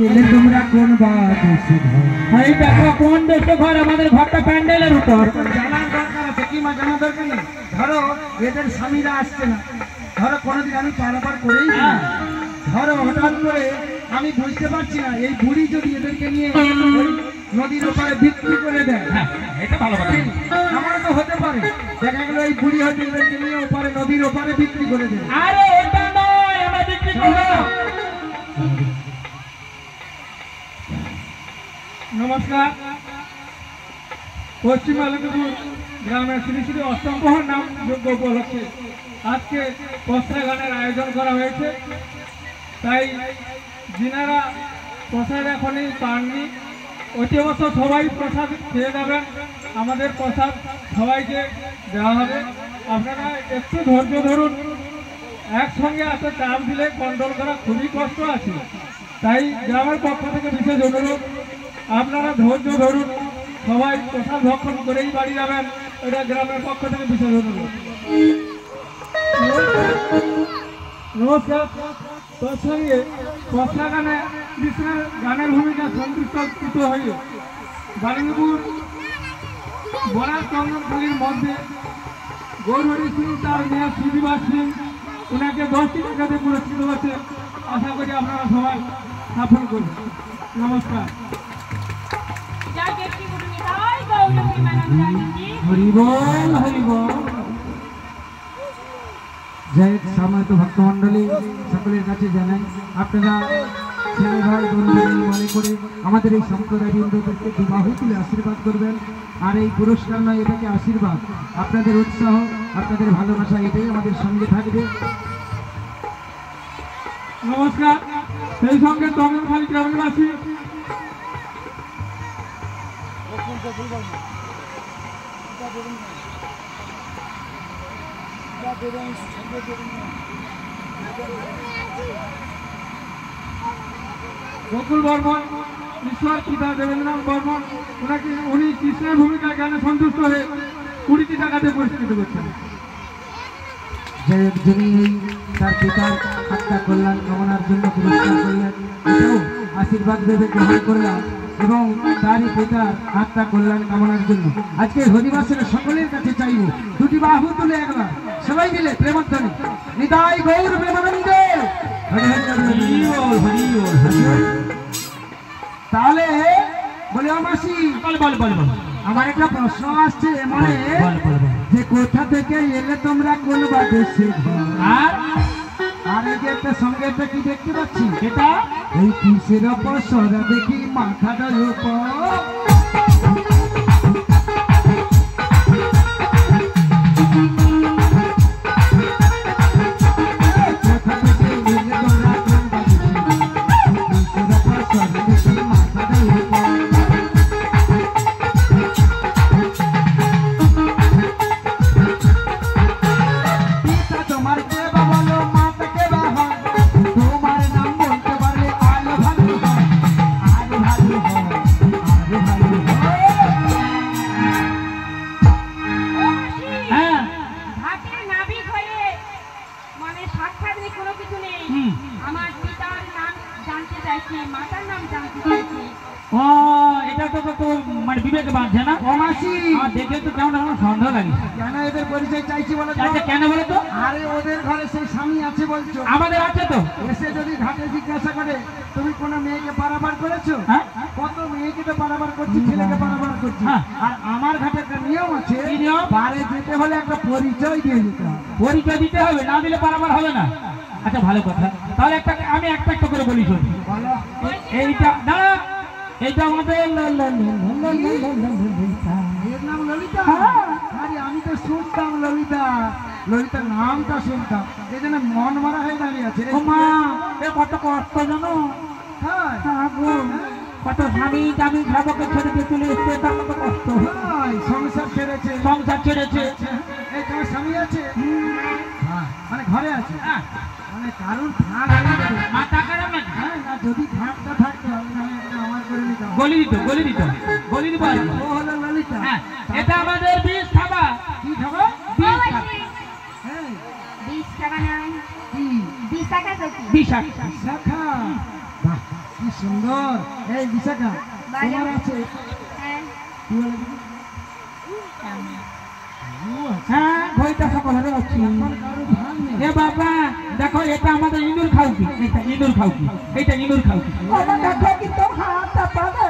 তোমরা কোন দেশে ঘর, এই দেখো কোন দেশে ঘর, আমাদের ঘরটা প্যান্ডেলের উপর। জানার দরকার আছে কি মা? জানার দরকার নেই। ধরো এদের স্বামীরা আসছে না, ধরো কোনোদিন আমি পারাপার করেই ধরো হঠাৎ করে আমি বুঝতে পারছি না, এই বুড়ি যদি এদেরকে নিয়ে ওই নদীর ওপারে বিক্রি করে দেয়, এটা ভালো কথা। আমার তো হতে পারে দেখা গেল এই বুড়ি হয়তো এদেরকে নিয়ে ওপারে নদীর ওপারে বিক্রি করে দেয়। আরে এটা নয়, আমরা বিক্রি করবো। নমস্কার। পশ্চিম আলিপুর গ্রামের শ্রী শ্রী অষ্টম প্রহর নাম যোগ্য উপলক্ষে আজকে পসরা গানের আয়োজন করা হয়েছে। তাই যিনারা প্রসাদ এখনই পাননি অতি অবশ্য সবাই প্রসাদ খেয়ে যাবেন। আমাদের প্রসাদ সবাইকে দেওয়া হবে, আপনারা একটু ধৈর্য ধরুন। একসঙ্গে এত চাপ দিলে কন্ট্রোল করা খুবই কষ্ট আছে। তাই গ্রামের পক্ষ থেকে বিশেষ অনুরোধ, আপনারা ধৈর্য ধরুন, সবাই প্রসাদ ভক্ষণ করেই বাড়ি যাবেন। এটা গ্রামের পক্ষ থেকে বিশেষ অনুরোধ। নমস্কার। তোর সঙ্গে পসরা গানে কৃষ্ণের গানের ভূমিকা সন্তুষ্ট হয়ে বালিপুর বরাক চন্দনখালির মধ্যে গৌরহরি সিং তার মেয়ে সুদীপা সিং ওনাকে 10টি টাকাতে পুরস্কৃত হচ্ছে। আশা করি আপনারা সবাই সাফল্য করবেন। নমস্কার। হরিবল হরিবল। জয় সম্মানিত ভক্তমন্ডলী সকলের কাছে জানাই, আপনারা ছেলে ভাই বন্ধু মনে করে আমাদের এই সম্প্রদায় বৃন্দদেরকে দুবাহু তুলে আশীর্বাদ করবেন। আর এই পুরস্কার নয়, এটাকে আশীর্বাদ, আপনাদের উৎসাহ, আপনাদের ভালোবাসা এটাই আমাদের সঙ্গে থাকবে। নমস্কার। সেই সঙ্গে চন্দনখালি গ্রামবাসী বকুল বর্মন, ঈশ্বর পিতা দেবেন্দ্রনাথ বর্মন, উনি কৃষ্ণের ভূমিকা জ্ঞানে সন্তুষ্ট হয়ে 20টি টাকাতে পুরস্কৃত করছেন। যিনি তার পিতার আত্মা কল্যাণ কামনার জন্য পুরস্কার করলেন, এটাও আশীর্বাদ ভেবে গ্রহণ করলাম এবং তারই পিতার আত্মা কল্যাণ কামনার জন্য আজকে হরিবাসের সকলের কাছে চাইব দুটি বাহু তুলে একবার সবাই মিলে প্রেমধ্বনি নিতাই গৌর প্রেমানন্দে। তাহলে বলে ও মাসি, আমার একটা প্রশ্ন আসছে মনে, যে কোথা থেকে এলে তোমরা কোন দেশে ঘর? আর এই যে একটা সঙ্গে একটা কি দেখতে পাচ্ছি, এটা এই কিসের অপসরা দেখি মাথাটার উপর। দেখে তো কেমন সন্দেহ লাগে। কেন এদের পরিচয় চাইছি বলো? কেন বলো তো? আরে ওদের ঘরে সেই স্বামী আছে বলছো, আমাদের আছে তো। এসে যদি ঘাটে জিজ্ঞাসা করে তুমি কোন মেয়েকে পারাবার করেছো, কত মেয়েকে তো পারাবার করছি, ছেলেকে পারাবার করছি। আর আমার ঘাটে একটা নিয়ম আছে, পারে যেতে হলে একটা পরিচয় দিয়ে দিতে হবে। পরিচয় দিতে হবে, না দিলে পারাবার হবে না। আচ্ছা ভালো কথা, তাহলে আমি একটা করে বলি শোন। এইটা দাঁড়া, এইটা আমাদের এর নাম ললিতা। আরে আমি তো শুনতাম ললিতা, ললিতার নামটা শুনতাম, এই জন্য মন মারা হয়ে দাঁড়িয়ে আছে। কত কষ্ট জানো, কত স্বামী টামি সবকে ছেড়ে দিয়ে চলে এসছে, তার কত কষ্ট। সংসার ছেড়েছে, সংসার ছেড়েছে। এই তোমার স্বামী আছে? মানে ঘরে আছে, মানে কারণ মাথা খারাপ নাকি? না, যদি ফাঁকটা থাকতো আমার করে নিতাম। গলি দিত ও হলো ললিতা। এটা আমাদের বিষ খাবা। কি খাবো? সুন্দর। এই বিশাখা তোমার আছে? কি বলে? হ্যাঁ ঘড়িটা সকলের আছে। এ বাবা দেখো এটা আমাদের ইঁদুর খাউকি, এটা ইঁদুর খাউকি, এটা ইঁদুর খাউকি। দেখো কিন্তু হাতটা পাবে।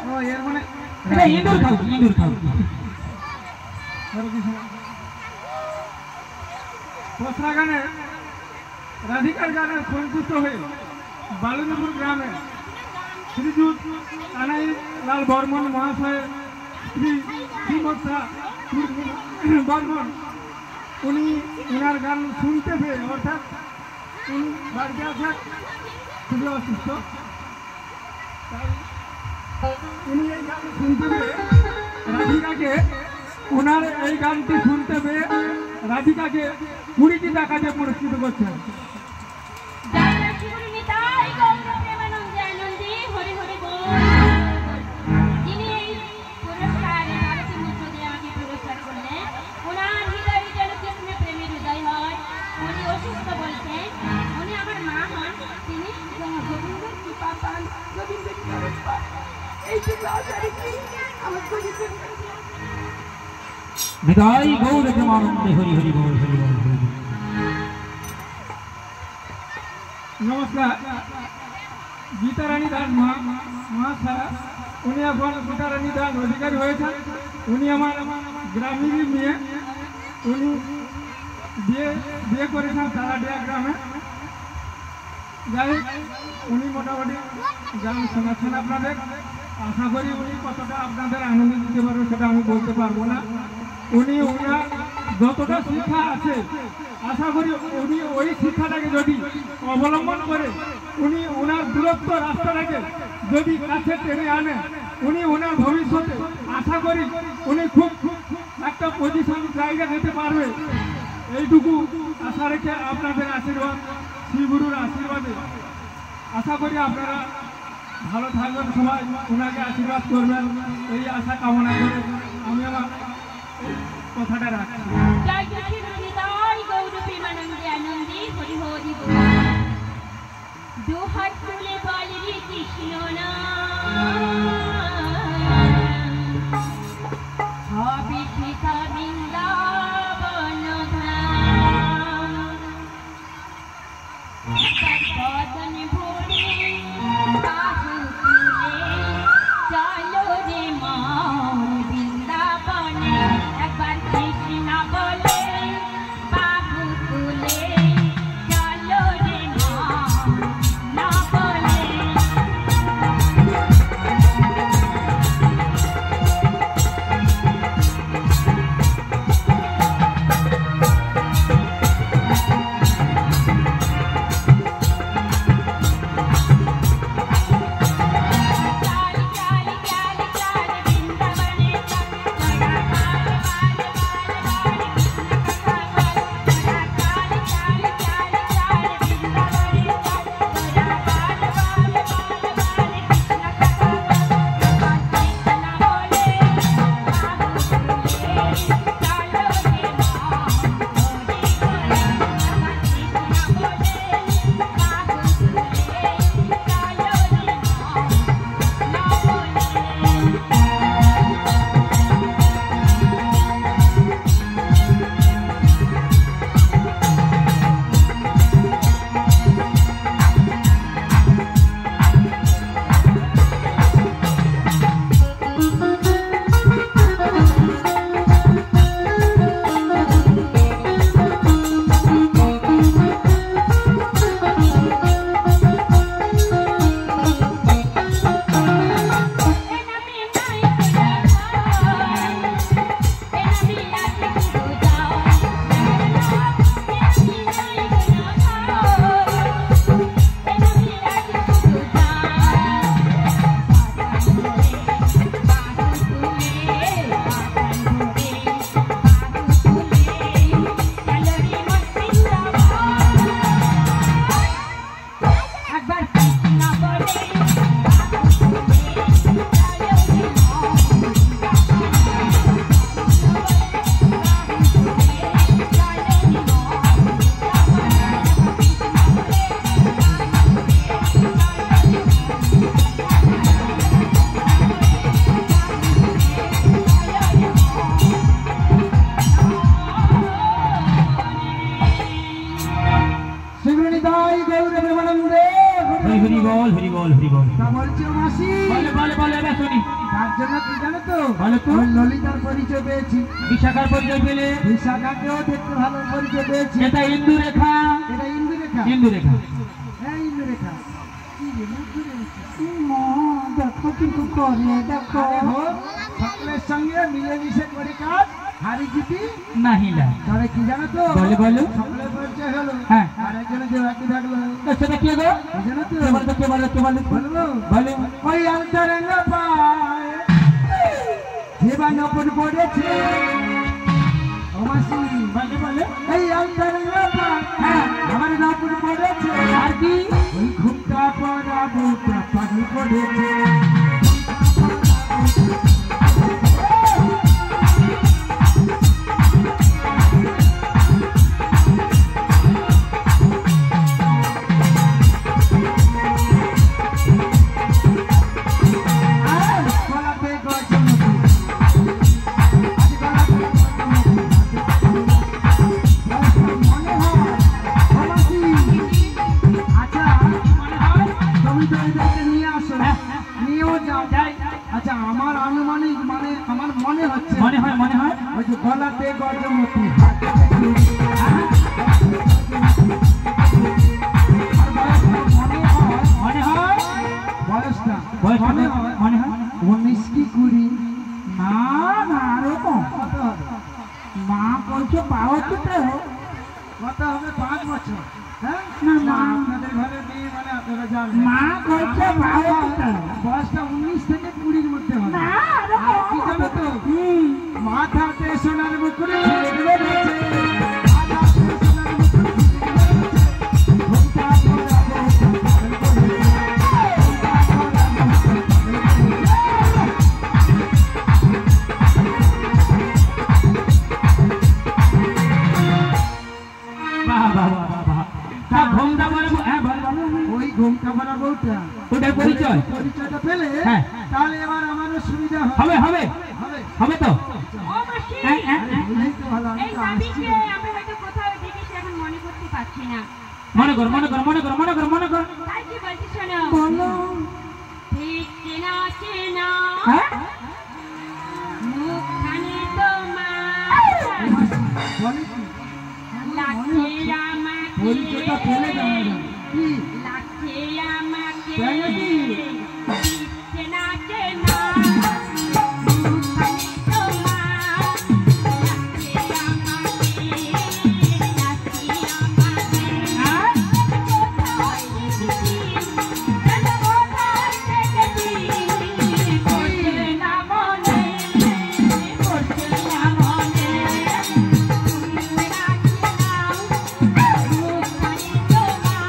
ও এর মানে এটা ইঁদুর খাউকি, ইঁদুর খাউকি। পসরা গানে রাধিকার গানে সন্তুষ্ট হয়ে বালুনিপুর গ্রামে শ্রীযুত কানাই লাল বর্মন মহাশয়ের স্ত্রী শ্রীমতা বর্মন উনি ওনার গান শুনতে পেয়ে, অর্থাৎ উনি বাড়িতে আসার খুবই অসুস্থ, তাই উনি এই গান শুনতে পেয়ে রাধিকাকে, ওনার এই গানটি শুনতে পেয়ে রাধিকাকে 20টি টাকা দিয়ে পুরস্কৃত করছেন। বিদায় গৌর প্রেমানন্দে হরি হরি বল, হরি বল, হরি বল। নমস্কার। গীতারানী দাস মহাশয়া উনি এখন গীতারানী দাস অধিকারী হয়েছেন। উনি আমার গ্রামেরই মেয়ে। উনি বিয়ে করেছেন সারাডিয়া গ্রামে। যাই হোক, উনি মোটামুটি গান শোনাচ্ছেন আপনাদের। আশা করি উনি কতটা আপনাদের আনন্দ দিতে পারবে সেটা আমি বলতে পারবো না। উনি ওনার যতটা শিক্ষা আছে আশা করি উনি ওই শিক্ষাটাকে যদি অবলম্বন করে উনি ওনার দূরত্ব রাস্তাটাকে যদি কাছে টেনে আনে, উনি ওনার ভবিষ্যতে আশা করি উনি খুব একটা পজিশন জায়গা যেতে পারবে। এইটুকু আশা রেখে আপনাদের আশীর্বাদ, শ্রীগুরুর আশীর্বাদে আশা করি আপনারা ভালো থাকবেন, সবাই ওনাকে আশীর্বাদ করবেন, এই আশা কামনা করে আমি আমার কথাটা রাখছি। দুহাত তুলে বলে কৃষ্ণ না হবে পিতা বৃন্দাবন বদন ভরে বাহু তুলে চলো রে মন বৃন্দাবনে, একবার কৃষ্ণ বলে বাহু তুলে চলো রে মন না বলে দিব। তা বলছি ও মাসি, বলে বলে বলে এবার শুনি। তার জন্য কি জানো তো? বলো তো। ওই ললিতার পরিচয় পেয়েছি। বিশাখার পরিচয় পেলে? বিশাখাকেও দেখতে ভালো পরিচয় পেয়েছি। এটা ইন্দু রেখা। এটা ইন্দুরেখা। ইন্দু রেখা। হ্যাঁ ইন্দুরেখা। কি রে, মুখ ঘুরে গেছে। দেখো কিন্তু করে দেখো আরে হোক, সকলের সঙ্গে মিলেমিশে করে কাজ, হারি জিতি নাহিলা। তবে কি জানো তো? বলে বলো। সকলের পরিচয় হলো, হ্যাঁ। আর একজনের যে বাকি থাকলো, তো সেটা কি গো? কি জানো তো? কে বলো কে বলো কে বলো? বলবো? বলো। ওই অন্তরঙ্গ পায় যেবা নপুর পড়েছে। ও মাসি, বলে বলে। এই অন্তরঙ্গ পায়, হ্যাঁ, আমার নপুর পড়েছে। আর কি? ওই ঘুমটা পড়া বউটা পাগল করেছে। আচ্ছা, আমার আনুমানিক মানে আমার মনে হচ্ছে, মনে হয় মনে হয়। ওই যে গলাতে গজমতি, মনে হয় বয়সটা বয়সটা মনে হয় মনে হয় 19 কি 20। না না আরো কম কত হবে? মা বলছে পাও তো কত হবে? 5 বছর। হ্যাঁ না, না, না। আপনাদের ঘরে মেয়ে মানে আপনারা জানেন, মা বলছে পাও তো বয়সটা 19 থেকে 20-র মধ্যে হবে। না আরো আর কি জানো তো? মাথাতে সোনার মুকুট ঝুলিয়ে রয়েছে। মাথাতে সোনার মুকুট ঝুলিয়ে রয়েছে। ঘুমটা পড়া বউটা পাগল করেছে। ঘুমটা পড়া বউটা পাগল বাহ বাহ বাহ বাহ। তা ঘুমটা বলে হ্যাঁ বল বল। ওই ঘুমটা পড়া বউটা ওটার পরিচয় পরিচয়টা পেলে হ্যাঁ। তাহলে এবার আমারও সুবিধা হবে হবে হবে। হবে তো। ও মাসি, বুঝলেই তো ভালো, আমি এই তো আসছি। দাবিকে আমি হয়তো কোথাও দেখেছি, এখন মনে করতে পারছি না। মনে কর মনে কর মনে কর মনে কর মনে কর। তাই কি বলছি শোনো। বলো ঠিক চেনা চেনা হ্যাঁ মুখখানি তোমার বলে কি? লাগছে আমাকে, পরিচয়টা পেলে কেমন? কি? লাগছে আমাকে, তাই নাকি? ঠিক চেনা চেনা মুখখানি তোমার, লাগছে আমাকে, লাগছে আমাকে। কোথায় দেখেছি, যেন কোথায় দেখেছি, পড়ছে না মনে, পড়ছে না মনে। তুমি রাখি নাও মুখখানি তোমার,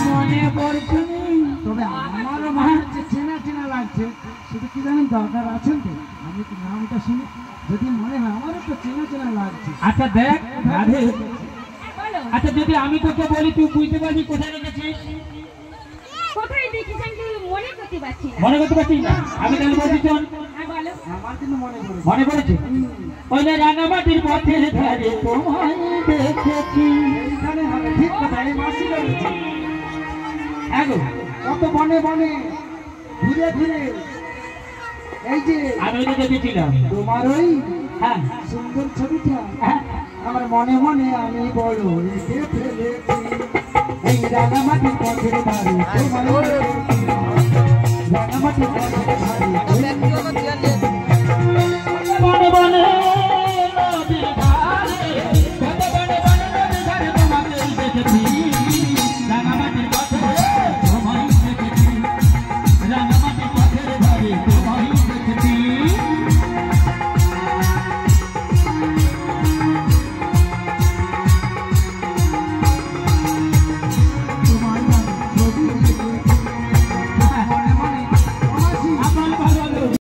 মনে পড়ছে তবে আমারও মনে হচ্ছে চেনা চেনা লাগছে। সেটা কি জানেন, দরকার আছেন তো? আমি কি নামটা শুনি, যদি মনে হয় আমারও তো চেনা চেনা লাগছে। আচ্ছা দেখ রাধে। বলো আচ্ছা যদি আমি তোকে বলি তুই বুঝতে পারবি কোথায় রেখেছিস? কোথায় দেখেছেন কি মনে করতে পারছি না। মনে করতে পারছিস না? আমি তাহলে বলছি শোন। হ্যাঁ বলো। আমার কিন্তু মনে পড়েছে। মনে পড়েছে? ওই যে রাঙামাটির পথের ধারে তোমায় দেখেছি। এইখানে হবে, ঠিক কথা, এই মাসি বলেছে। এগো কত বনে বনে ঘুরে ঘুরে এই যে আমি ওই যে দেখেছিলাম। তোমার ওই হ্যাঁ সুন্দর ছবিটা হ্যাঁ আমার মনে মনে আমি বড় এঁকে ফেলেছি। এই রাঙামাটির পথের ধারে তোমায় দেখেছি। রাঙামাটির পথের ধারে